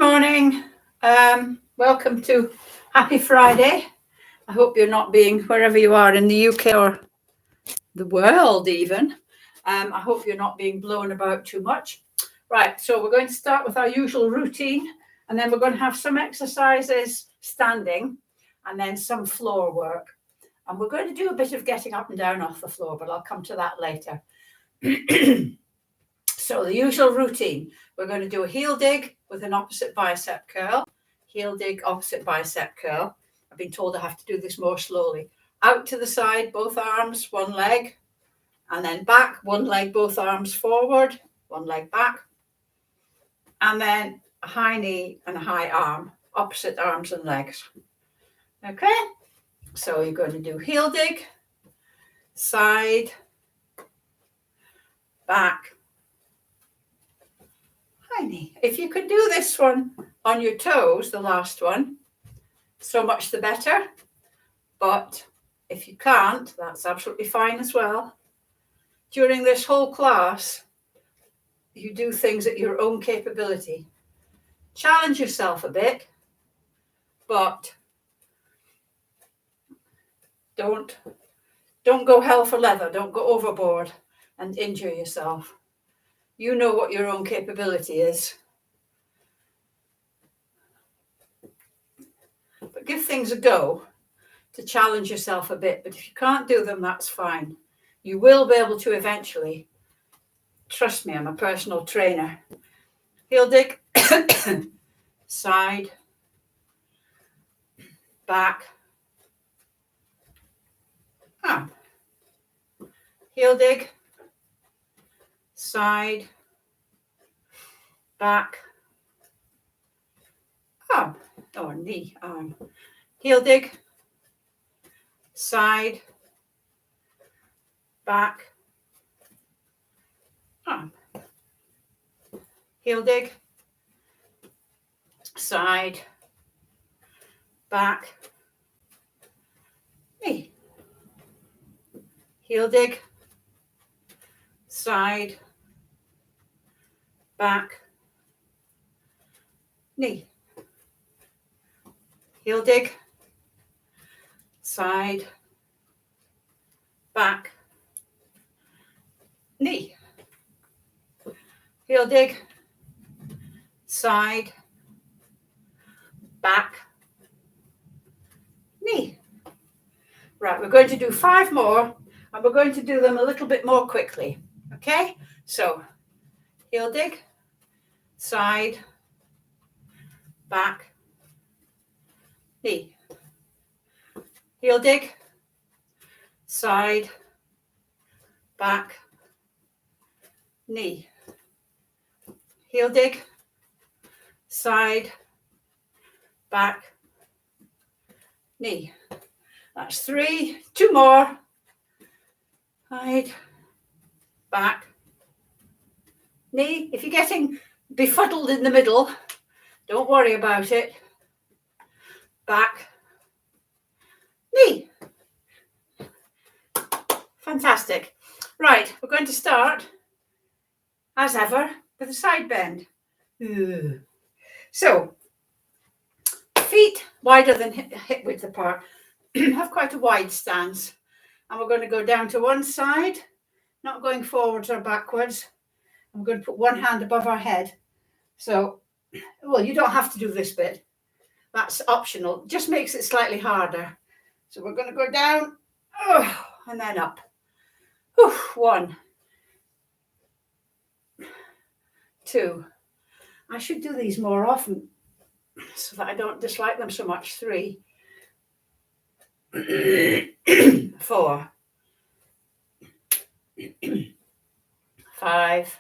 morning. Welcome to Happy Friday. I hope you're not being wherever you are in the UK or the world even. I hope you're not being blown about too much. Right, so we're going to start with our usual routine, and then we're going to have some exercises standing and then some floor work. And we're going to do a bit of getting up and down off the floor, but I'll come to that later. So the usual routine, we're going to do a heel dig with an opposite bicep curl. Heel dig, opposite bicep curl. I've been told I have to do this more slowly. Out to the side, both arms, one leg, and then back, one leg, both arms forward, one leg back, and then a high knee and a high arm, opposite arms and legs. Okay, so you're going to do heel dig, side, back, high knee. If you can do this one on your toes, the last one, so much the better. But if you can't, that's absolutely fine as well. During this whole class, you do things at your own capability. Challenge yourself a bit, but don't go hell for leather. Don't go overboard and injure yourself. You know what your own capability is. But give things a go to challenge yourself a bit. But if you can't do them, that's fine. You will be able to eventually. Trust me, I'm a personal trainer. Heel dig, side, back, arm. Heel dig, side, back, arm, or knee, arm. Heel dig, side, back, arm. Heel dig, side, back, knee. Heel dig, side, back, knee. Heel dig, side, back, knee. Heel dig, side, back, knee. Right, we're going to do 5 more, and we're going to do them a little bit more quickly. Okay, so heel dig, side, back, knee. Heel dig, side, back, knee. Heel dig, side, back, knee. That's 3. 2 more. Side, back, knee. If you're getting befuddled in the middle, don't worry about it. Back, knee. Fantastic. Right, we're going to start, as ever, with a side bend. So, feet wider than hip width apart. Have quite a wide stance. And we're going to go down to one side, not going forwards or backwards. I'm going to put one hand above our head. So, well, you don't have to do this bit. That's optional. Just makes it slightly harder. So we're going to go down and then up. 1, 2. I should do these more often so that I don't dislike them so much. 3, 4, 5,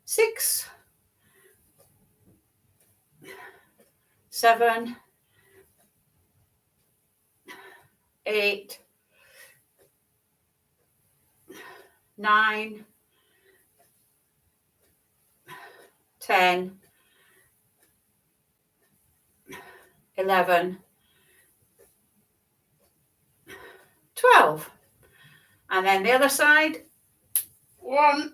6, 7, 8, 9, 10, 11, 12. And then the other side. 1,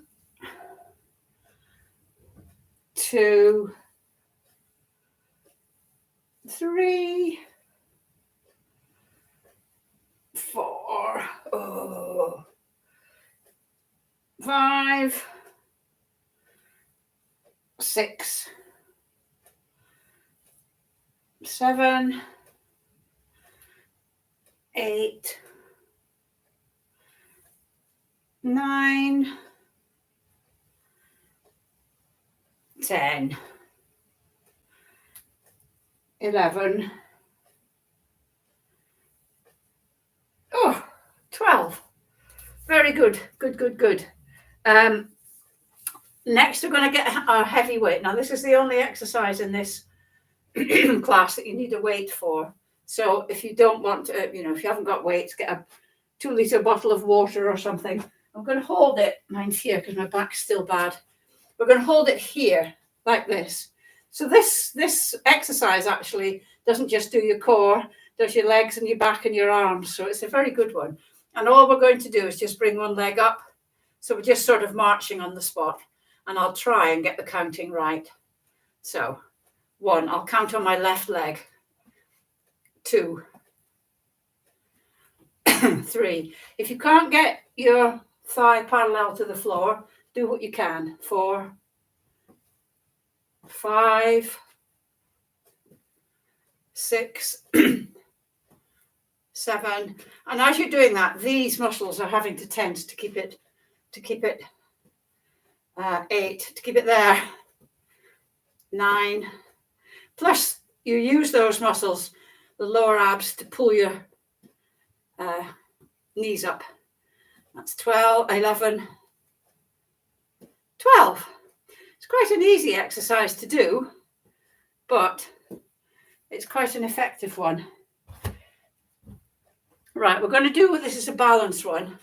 2, 3, 4, 5, 6, 7, 8, 9, 10, 11, 12. Very good. Good. Next, we're going to get our heavy weight. Now, this is the only exercise in this class that you need a weight for. So if you don't want to, if you haven't got weights, get a 2-litre bottle of water or something. I'm going to hold it. Mine's here because my back's still bad. We're going to hold it here like this. So this exercise actually doesn't just do your core, does your legs and your back and your arms. So it's a very good one. And all we're going to do is just bring one leg up. So we're just sort of marching on the spot. And I'll try and get the counting right. So 1, I'll count on my left leg. 2, 3. If you can't get your thigh parallel to the floor, do what you can. 4, 5, 6, 7. And as you're doing that, these muscles are having to tense to keep it 8, to keep it there. 9. Plus, you use those muscles, the lower abs, to pull your knees up. That's 12, 11, 12. It's quite an easy exercise to do, but it's quite an effective one. Right, we're going to do, this is a balanced one.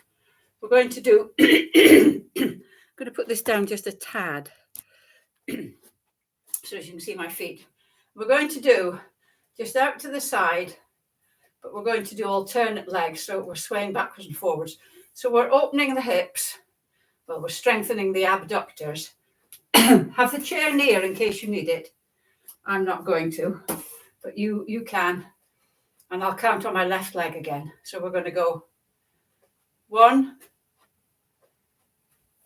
We're going to do, I'm going to put this down just a tad, so as you can see my feet. We're going to do just out to the side, but we're going to do alternate legs, so we're swaying backwards and forwards. So we're opening the hips, well, we're strengthening the abductors. Have the chair near in case you need it. I'm not going to, but you can. And I'll count on my left leg again. So we're going to go 1,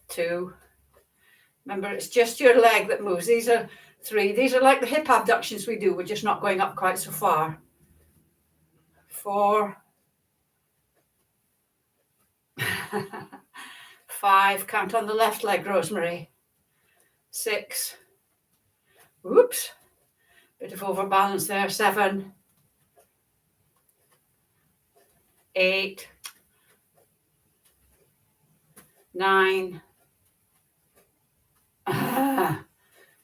2. Remember, it's just your leg that moves. These are 3. These are like the hip abductions we do. We're just not going up quite so far. 4, 5. Count on the left leg, Rosemary. 6. Oops. Bit of overbalance there. 7. 8. 9.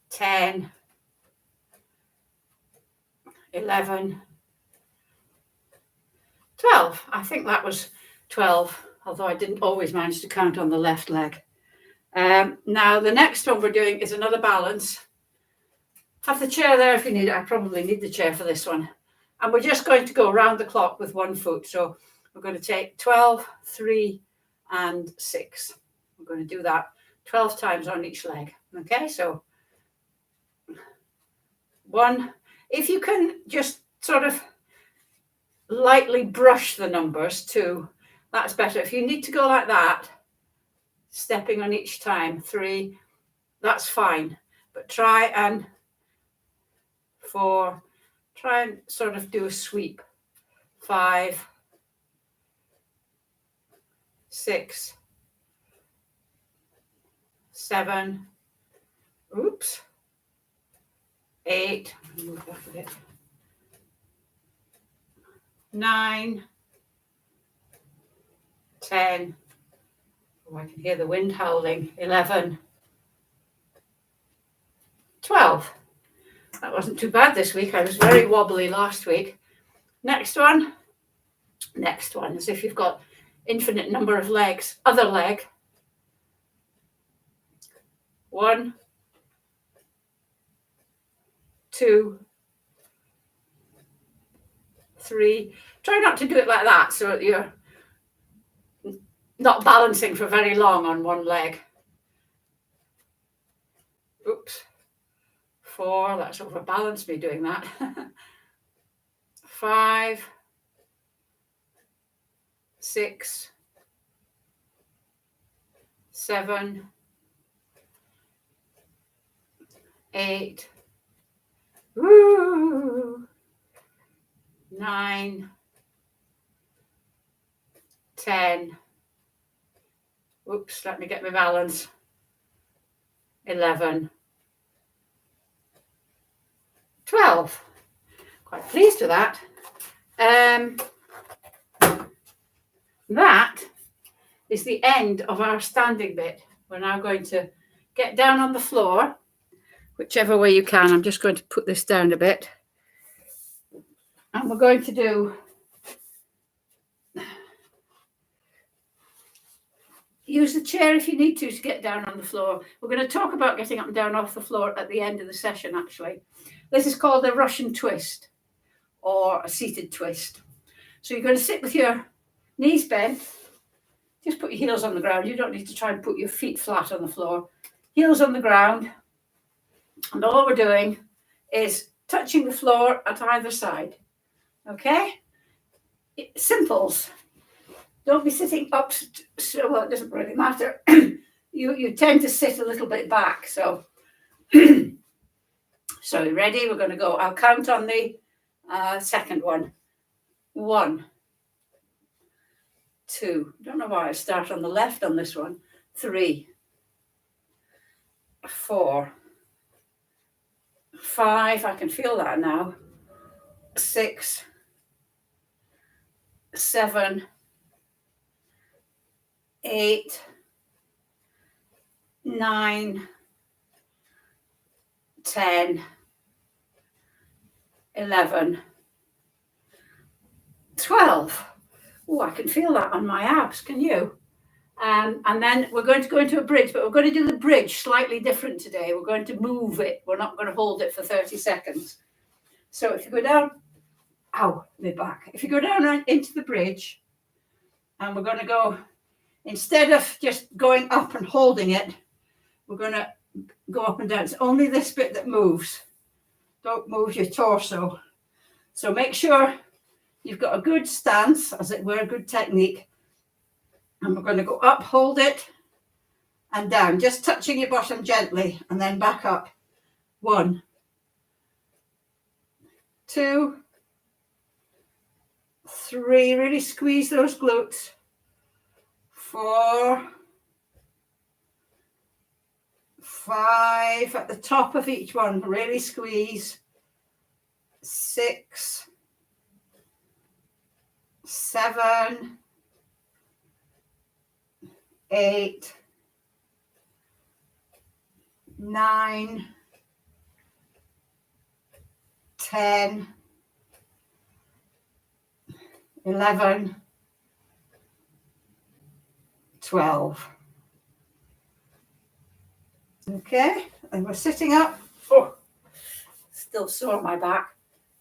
10. 11. 12. I think that was 12, although I didn't always manage to count on the left leg. Now, the next one we're doing is another balance. Have the chair there if you need it. I probably need the chair for this one. And we're just going to go round the clock with one foot. So we're going to take 12, 3, and 6. We're going to do that 12 times on each leg. Okay, so 1. If you can just sort of lightly brush the numbers, 2, that's better. If you need to go like that, stepping on each time, 3, that's fine. But try and 4, try and sort of do a sweep. 5, 6, 7, oops, 8, move back a bit, 9, 10, oh, I can hear the wind howling, 11, 12. That wasn't too bad this week. I was very wobbly last week. Next one, as if you've got infinite number of legs. Other leg. 1, 2, 3. Try not to do it like that so you're not balancing for very long on one leg. Oops. 4, that's overbalanced me doing that. 5, 6, 7, 8, woo, 9, 10, whoops, let me get my balance, 11, 12. Quite pleased with that. That is the end of our standing bit. We're now going to get down on the floor, whichever way you can. I'm just going to put this down a bit. And we're going to do use the chair if you need to get down on the floor. We're going to talk about getting up and down off the floor at the end of the session, actually. This is called a Russian twist or a seated twist. So you're going to sit with your knees bent. Just put your heels on the ground. You don't need to try and put your feet flat on the floor. Heels on the ground. And all we're doing is touching the floor at either side. Okay? Simples. Don't be sitting up, so well, it doesn't really matter. You tend to sit a little bit back. So, so you ready? We're going to go. I'll count on the second one. 1, 2. Don't know why I start on the left on this one. 3, 4, 5. I can feel that now. 6, 7, 8, 9, 10, 11, 12. Oh, I can feel that on my abs. Can you? And then we're going to go into a bridge, but we're going to do the bridge slightly different today. We're going to move it. We're not going to hold it for 30 seconds. So if you go down, ow, my back. If you go down into the bridge, and we're going to go, instead of just going up and holding it, we're going to go up and down. It's only this bit that moves. Don't move your torso. So make sure you've got a good stance, as it were, a good technique. And we're going to go up, hold it, and down, just touching your bottom gently, and then back up. 1, 2, 3, really squeeze those glutes. 4, 5, at the top of each one, really squeeze. 6, 7, 8, 9, 10, 11, 12. Okay, and we're sitting up. Oh, still sore my back.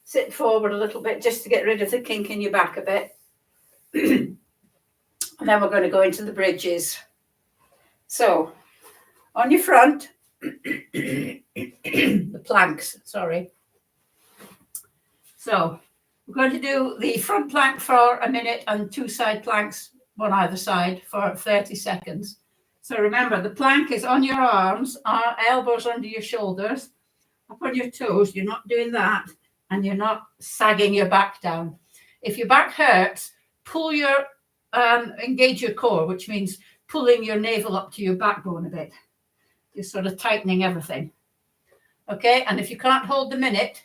Sit forward a little bit just to get rid of the kink in your back a bit. And then we're going to go into the bridges. So, on your front, the planks, sorry. So, we're going to do the front plank for a minute and 2 side planks, one either side, for 30 seconds. So remember, the plank is on your arms, elbows under your shoulders, up on your toes. You're not doing that, and you're not sagging your back down. If your back hurts, pull your, engage your core, which means pulling your navel up to your backbone a bit. Just sort of tightening everything. Okay, and if you can't hold the minute,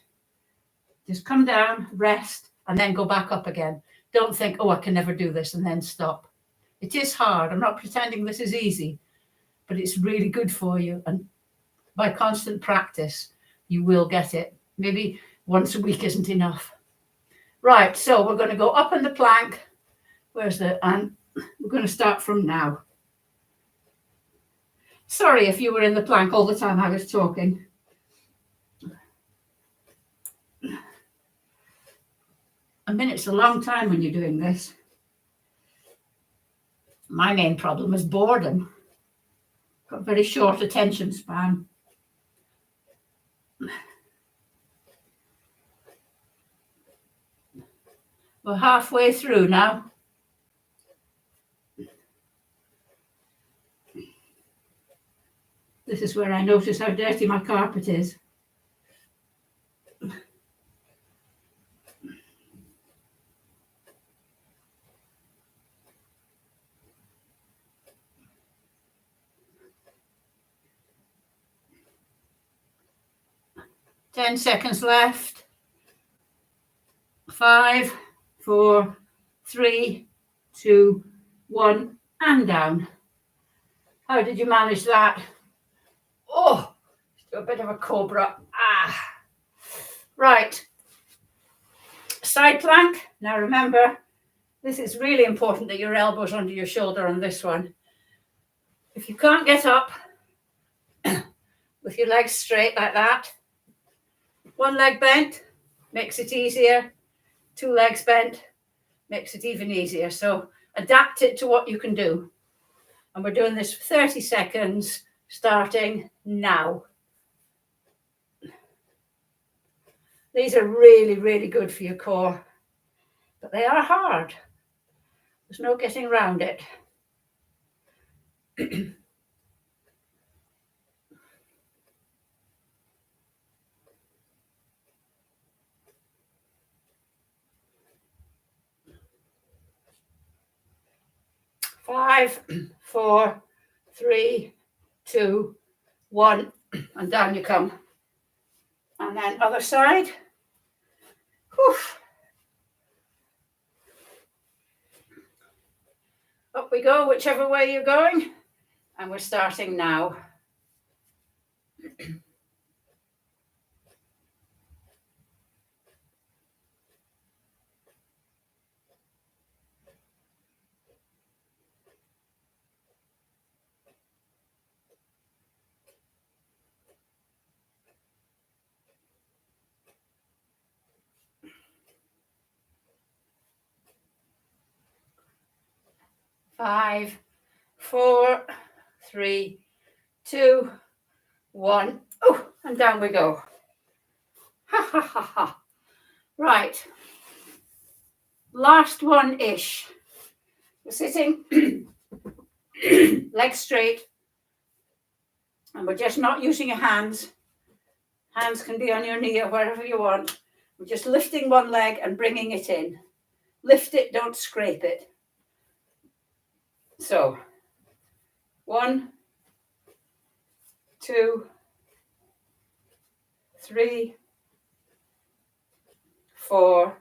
just come down, rest, and then go back up again. Don't think, oh, I can never do this, and then stop. It is hard. I'm not pretending this is easy, but it's really good for you. And by constant practice, you will get it. Maybe once a week isn't enough. Right, so we're going to go up in the plank. And we're going to start from now. Sorry if you were in the plank all the time I was talking. A minute's a long time when you're doing this. My main problem is boredom. Got a very short attention span. We're halfway through now. This is where I notice how dirty my carpet is. Ten seconds left. 5, 4, 3, 2, 1, and down. How did you manage that? Oh, a bit of a cobra. Right. Side plank. Now remember, this is really important that your elbow's under your shoulder on this one. If you can't get up with your legs straight like that, one leg bent makes it easier. 2 legs bent makes it even easier. So adapt it to what you can do. And we're doing this for 30 seconds, starting now. These are really, really good for your core, but they are hard. There's no getting around it. 5, 4, 3, 2, 1, and down you come. And then other side. Whew. Up we go, whichever way you're going. And we're starting now. Five, 4, 3, 2, 1. Oh, and down we go. Ha ha ha ha. Right. Last one-ish. We're sitting, legs straight, and we're just not using your hands. Hands can be on your knee or wherever you want. We're just lifting one leg and bringing it in. Lift it, don't scrape it. So, 1, 2, 3, 4,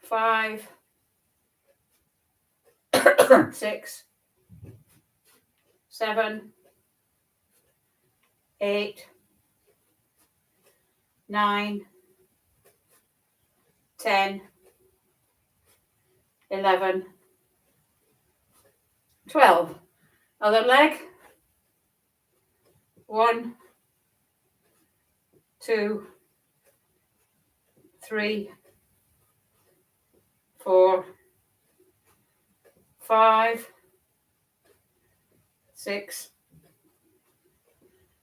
5, 6, 7, 8, 9, 10, 11, 12. Other leg. 1, 2, 3, 4, 5, 6,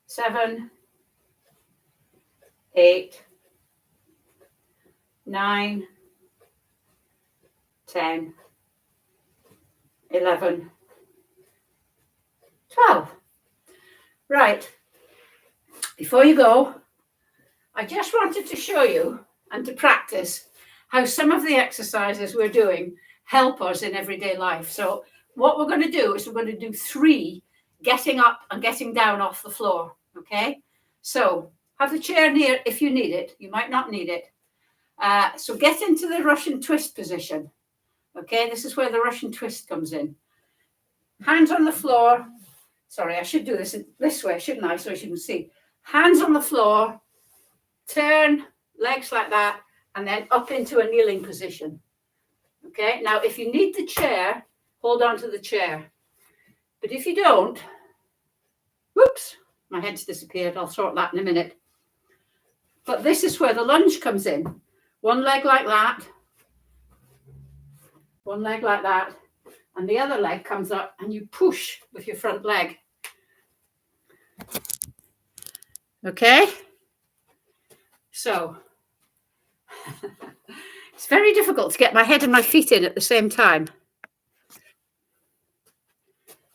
7, 8, 9, 10, 11, 12. Right, before you go, I just wanted to show you and to practice how some of the exercises we're doing help us in everyday life. So what we're going to do is we're going to do 3 getting up and getting down off the floor, okay? So have the chair near if you need it. You might not need it. So get into the Russian twist position, okay? This is where the Russian twist comes in. Hands on the floor. Sorry, I should do this way, shouldn't I? So you can see. Hands on the floor, turn, legs like that, and then up into a kneeling position. Okay, now if you need the chair, hold on to the chair. But if you don't, whoops, my head's disappeared. I'll sort that in a minute. But this is where the lunge comes in. One leg like that, one leg like that, and the other leg comes up and you push with your front leg. Okay. So it's very difficult to get my head and my feet in at the same time.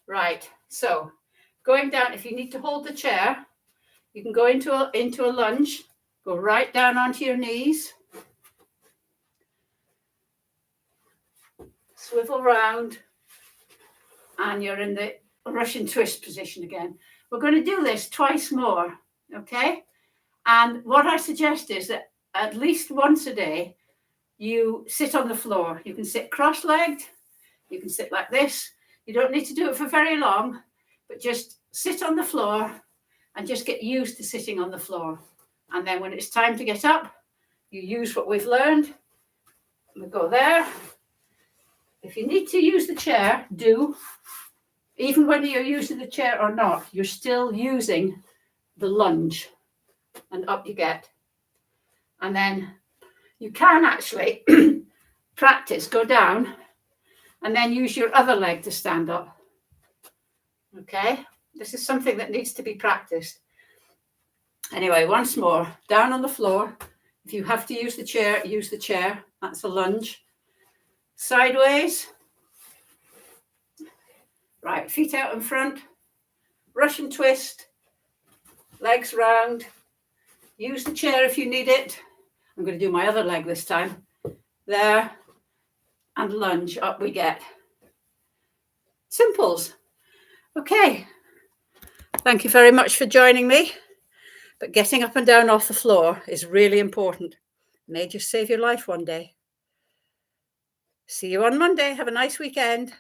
Right. So going down, if you need to hold the chair, you can go into a lunge, go right down onto your knees, swivel round, and you're in the Russian twist position again. We're going to do this twice more, okay? And what I suggest is that at least once a day, you sit on the floor. You can sit cross-legged, you can sit like this. You don't need to do it for very long, but just sit on the floor and just get used to sitting on the floor. And then when it's time to get up, you use what we've learned. We go there. If you need to use the chair, do. Even when you're using the chair or not, you're still using the lunge. And up you get. And then you can actually practice, go down, and then use your other leg to stand up. Okay? This is something that needs to be practiced. Anyway, once more, down on the floor. If you have to use the chair, use the chair. That's a lunge. Sideways. Right, feet out in front. Russian twist. Legs round. Use the chair if you need it. I'm going to do my other leg this time. There. And lunge. Up we get. Simples. Okay. Thank you very much for joining me. But getting up and down off the floor is really important. It may just save your life one day. See you on Monday. Have a nice weekend.